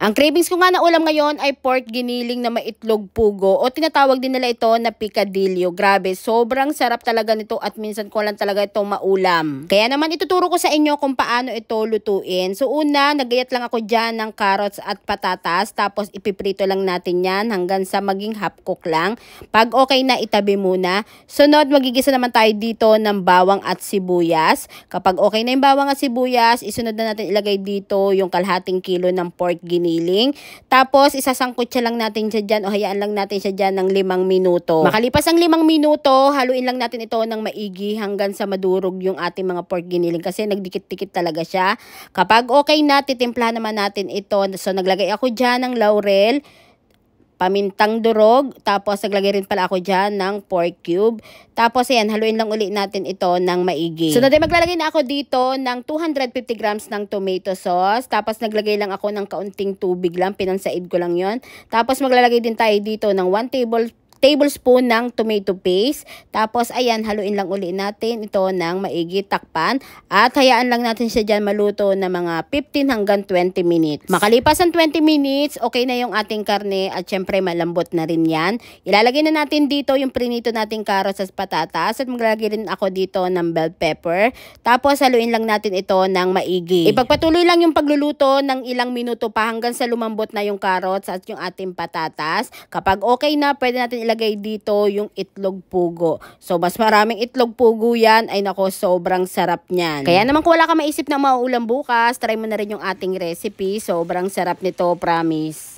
Ang cravings ko nga na ulam ngayon ay pork giniling na maitlog pugo o tinatawag din nila ito na picadillo. Grabe, sobrang sarap talaga nito at minsan ko lang talaga itong maulam. Kaya naman ituturo ko sa inyo kung paano ito lutuin. So una, nagayat lang ako dyan ng carrots at patatas, tapos ipiprito lang natin yan hanggang sa maging half cook lang. Pag okay na, itabi muna. Sunod, magigisa naman tayo dito ng bawang at sibuyas. Kapag okay na yung bawang at sibuyas, isunod na natin ilagay dito yung kalahating kilo ng pork giniling. Tapos, isasangkot siya lang natin siya dyan o hayaan lang natin siya dyan ng 5 minuto. Makalipas ang 5 minuto, haluin lang natin ito ng maigi hanggang sa madurog yung ating mga pork giniling kasi nagdikit-dikit talaga siya. Kapag okay na, titimplahan naman natin ito. So, naglagay ako dyan ng laurel, pamintang durog, tapos naglagay rin pala ako dyan ng pork cube. Tapos ayan, haluin lang ulit natin ito ng maigi. So natin maglalagay na ako dito ng 250 grams ng tomato sauce. Tapos naglagay lang ako ng kaunting tubig lang, pinansaid ko lang yon. Tapos maglalagay din tayo dito ng 1 tablespoon ng tomato paste. Tapos ayan, haluin lang uli natin ito ng maigi, takpan. At hayaan lang natin siya dyan maluto na mga 15 hanggang 20 minutes. Makalipas ang 20 minutes, okay na yung ating karne at syempre malambot na rin yan. Ilalagay na natin dito yung prinito nating carrots at patatas at maglalagay rin ako dito ng bell pepper. Tapos haluin lang natin ito ng maigi. Ipagpatuloy lang yung pagluluto ng ilang minuto pa hanggang sa lumambot na yung carrots at yung ating patatas. Kapag okay na, pwede natin ilagay dito yung itlog pugo. So, mas maraming itlog pugo yan. Ay nako, sobrang sarap niyan. Kaya naman kung wala ka maisip na mauulam bukas, try mo na rin yung ating recipe. Sobrang sarap nito, promise.